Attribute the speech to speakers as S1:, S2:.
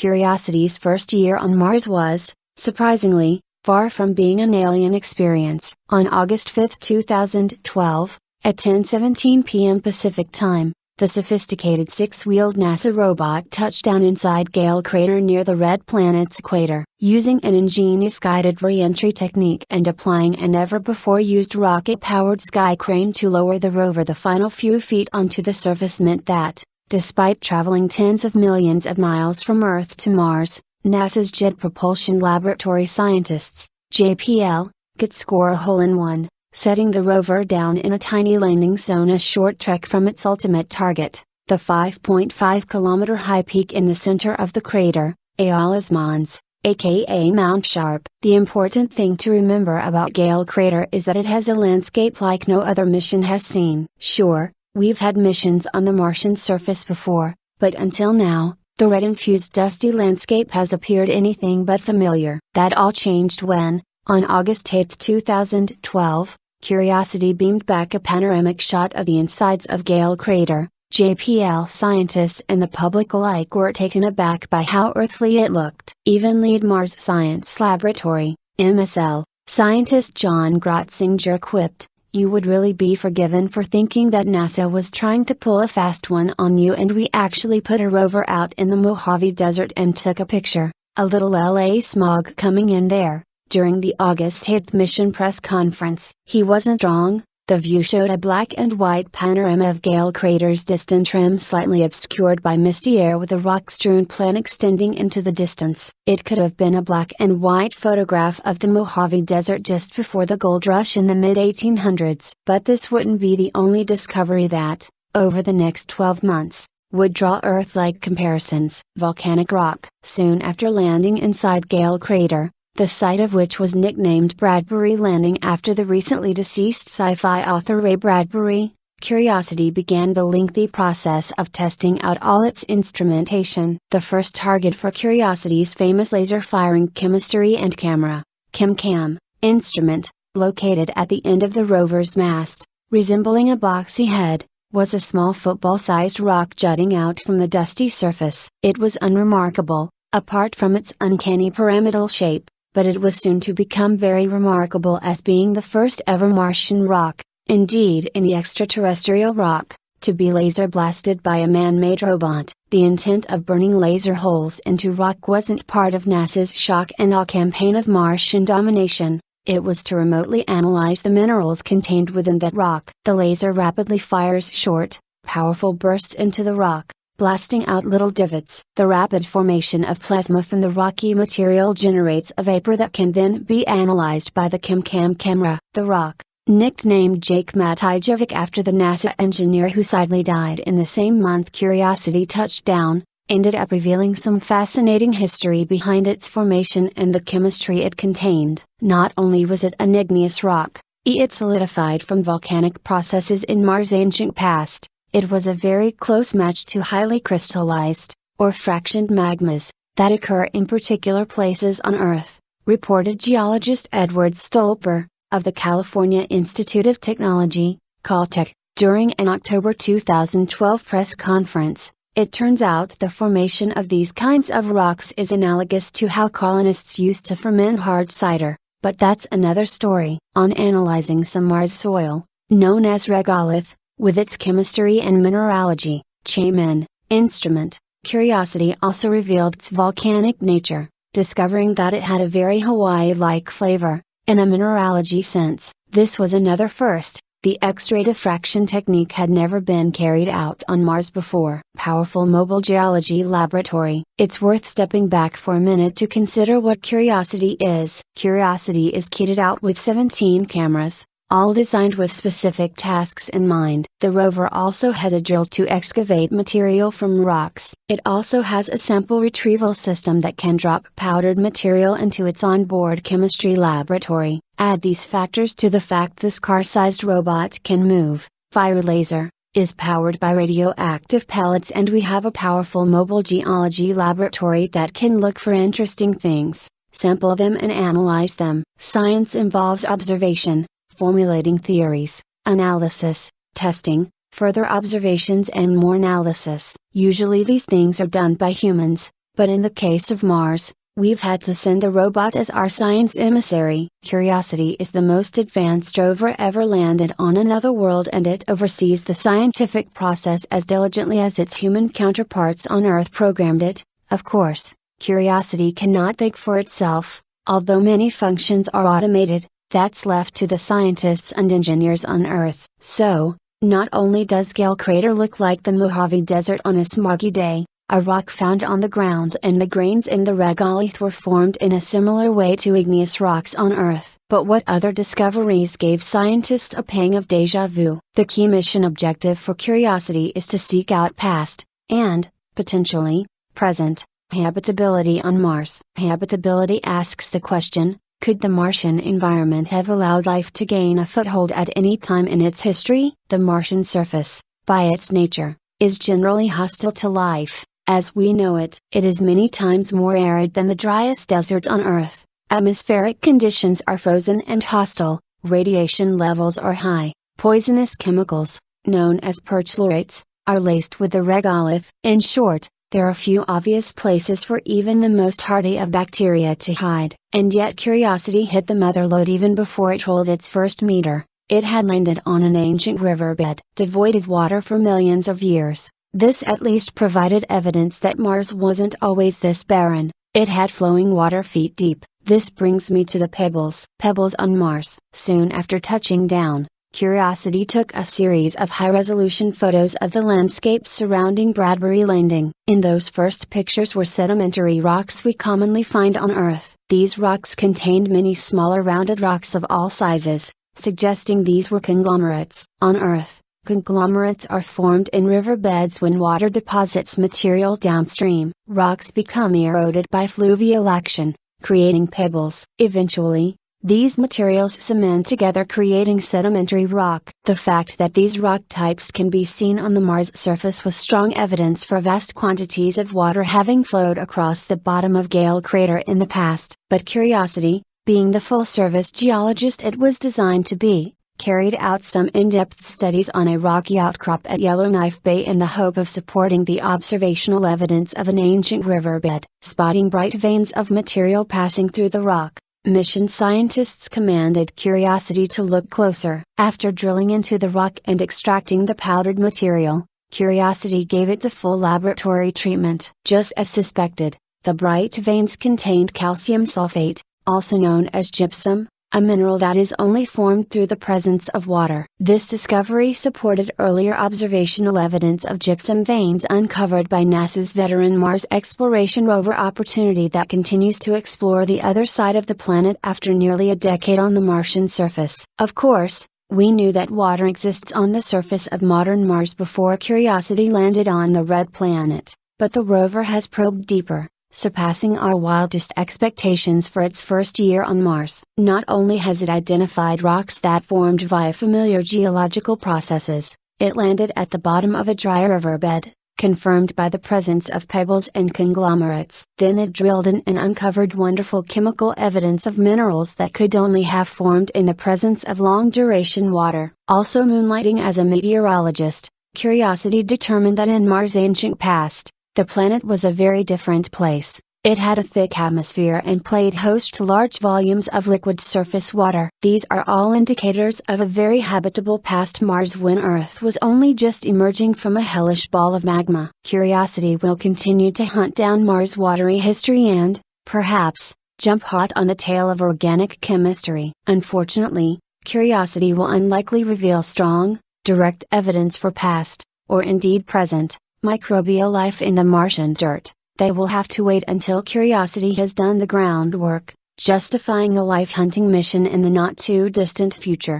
S1: Curiosity's first year on Mars was, surprisingly, far from being an alien experience. On August 5, 2012, at 10:17 p.m. Pacific Time, the sophisticated six-wheeled NASA robot touched down inside Gale Crater near the red planet's equator. Using an ingenious guided re-entry technique and applying a never-before-used rocket-powered sky crane to lower the rover the final few feet onto the surface meant that, despite traveling tens of millions of miles from Earth to Mars, NASA's Jet Propulsion Laboratory scientists, JPL, could score a hole-in-one, setting the rover down in a tiny landing zone a short trek from its ultimate target, the 5.5-kilometer high peak in the center of the crater, Aolis Mons, aka Mount Sharp. The important thing to remember about Gale Crater is that it has a landscape like no other mission has seen. Sure, we've had missions on the Martian surface before, but until now, the red-infused dusty landscape has appeared anything but familiar. That all changed when, on August 8, 2012, Curiosity beamed back a panoramic shot of the insides of Gale Crater. JPL scientists and the public alike were taken aback by how earthly it looked. Even lead Mars Science Laboratory, MSL, scientist John Grotzinger quipped, "You would really be forgiven for thinking that NASA was trying to pull a fast one on you, and we actually put a rover out in the Mojave Desert and took a picture. A little LA smog coming in there." During the August 8 mission press conference, he wasn't wrong. The view showed a black and white panorama of Gale Crater's distant rim slightly obscured by misty air with a rock-strewn plain extending into the distance. It could have been a black and white photograph of the Mojave Desert just before the gold rush in the mid-1800s. But this wouldn't be the only discovery that, over the next 12 months, would draw Earth-like comparisons. Volcanic rock. Soon after landing inside Gale Crater, the site of which was nicknamed Bradbury Landing after the recently deceased sci-fi author Ray Bradbury, Curiosity began the lengthy process of testing out all its instrumentation. The first target for Curiosity's famous laser-firing chemistry and camera, ChemCam, instrument, located at the end of the rover's mast, resembling a boxy head, was a small football-sized rock jutting out from the dusty surface. It was unremarkable, apart from its uncanny pyramidal shape, but it was soon to become very remarkable as being the first ever Martian rock, indeed any extraterrestrial rock, to be laser blasted by a man-made robot. The intent of burning laser holes into rock wasn't part of NASA's shock and awe campaign of Martian domination, it was to remotely analyze the minerals contained within that rock. The laser rapidly fires short, powerful bursts into the rock, blasting out little divots. The rapid formation of plasma from the rocky material generates a vapor that can then be analyzed by the ChemCam camera. The rock, nicknamed Jake Matijevic after the NASA engineer who sadly died in the same month Curiosity touched down, ended up revealing some fascinating history behind its formation and the chemistry it contained. Not only was it an igneous rock, it solidified from volcanic processes in Mars' ancient past, it was a very close match to highly crystallized, or fractioned magmas, that occur in particular places on Earth, reported geologist Edward Stolper, of the California Institute of Technology, Caltech, during an October 2012 press conference. It turns out the formation of these kinds of rocks is analogous to how colonists used to ferment hard cider, but that's another story. On analyzing some Mars soil, known as regolith, with its chemistry and mineralogy, ChemIn, instrument, Curiosity also revealed its volcanic nature, discovering that it had a very Hawaii-like flavor, in a mineralogy sense. This was another first. The X-ray diffraction technique had never been carried out on Mars before. Powerful mobile geology laboratory. It's worth stepping back for a minute to consider what Curiosity is. Curiosity is kitted out with 17 cameras, all designed with specific tasks in mind. The rover also has a drill to excavate material from rocks. It also has a sample retrieval system that can drop powdered material into its onboard chemistry laboratory. Add these factors to the fact this car-sized robot can move, fire laser, is powered by radioactive pellets, and we have a powerful mobile geology laboratory that can look for interesting things, sample them and analyze them. Science involves observation, formulating theories, analysis, testing, further observations and more analysis. Usually these things are done by humans, But in the case of Mars, we've had to send a robot as our science emissary. Curiosity is the most advanced rover ever landed on another world, and it oversees the scientific process as diligently as its human counterparts on Earth programmed it. Of course, Curiosity cannot think for itself, although many functions are automated. That's left to the scientists and engineers on Earth. So, not only does Gale Crater look like the Mojave Desert on a smoggy day, a rock found on the ground, and the grains in the regolith were formed in a similar way to igneous rocks on Earth. But what other discoveries gave scientists a pang of déjà vu? The key mission objective for Curiosity is to seek out past, and, potentially, present, habitability on Mars. Habitability asks the question, could the Martian environment have allowed life to gain a foothold at any time in its history? The Martian surface, by its nature, is generally hostile to life, as we know it. It is many times more arid than the driest deserts on Earth. Atmospheric conditions are frozen and hostile, radiation levels are high, poisonous chemicals, known as perchlorates, are laced with the regolith. In short, there are few obvious places for even the most hardy of bacteria to hide. And yet Curiosity hit the mother lode even before it rolled its first meter. It had landed on an ancient riverbed, devoid of water for millions of years. This at least provided evidence that Mars wasn't always this barren. It had flowing water feet deep. This brings me to the pebbles. Pebbles on Mars. Soon after touching down, Curiosity took a series of high-resolution photos of the landscape surrounding Bradbury Landing. In those first pictures were sedimentary rocks we commonly find on Earth. These rocks contained many smaller rounded rocks of all sizes, suggesting these were conglomerates. On Earth, conglomerates are formed in riverbeds when water deposits material downstream. Rocks become eroded by fluvial action, creating pebbles. Eventually, these materials cement together, creating sedimentary rock. The fact that these rock types can be seen on the Mars surface was strong evidence for vast quantities of water having flowed across the bottom of Gale Crater in the past. But Curiosity, being the full-service geologist it was designed to be, carried out some in-depth studies on a rocky outcrop at Yellowknife Bay in the hope of supporting the observational evidence of an ancient riverbed. Spotting bright veins of material passing through the rock, mission scientists commanded Curiosity to look closer. After drilling into the rock and extracting the powdered material, Curiosity gave it the full laboratory treatment. Just as suspected, the bright veins contained calcium sulfate, also known as gypsum, a mineral that is only formed through the presence of water. This discovery supported earlier observational evidence of gypsum veins uncovered by NASA's veteran Mars exploration rover Opportunity that continues to explore the other side of the planet after nearly a decade on the Martian surface. Of course, we knew that water exists on the surface of modern Mars before Curiosity landed on the red planet, but the rover has probed deeper, surpassing our wildest expectations for its first year on Mars. Not only has it identified rocks that formed via familiar geological processes, it landed at the bottom of a dry riverbed, confirmed by the presence of pebbles and conglomerates. Then it drilled in and uncovered wonderful chemical evidence of minerals that could only have formed in the presence of long-duration water. Also moonlighting as a meteorologist, Curiosity determined that in Mars' ancient past, the planet was a very different place. It had a thick atmosphere and played host to large volumes of liquid surface water. These are all indicators of a very habitable past Mars when Earth was only just emerging from a hellish ball of magma. Curiosity will continue to hunt down Mars' watery history and, perhaps, jump hot on the tail of organic chemistry. Unfortunately, Curiosity will unlikely reveal strong, direct evidence for past, or indeed present, microbial life in the Martian dirt. They will have to wait until Curiosity has done the groundwork, justifying a life-hunting mission in the not-too-distant future.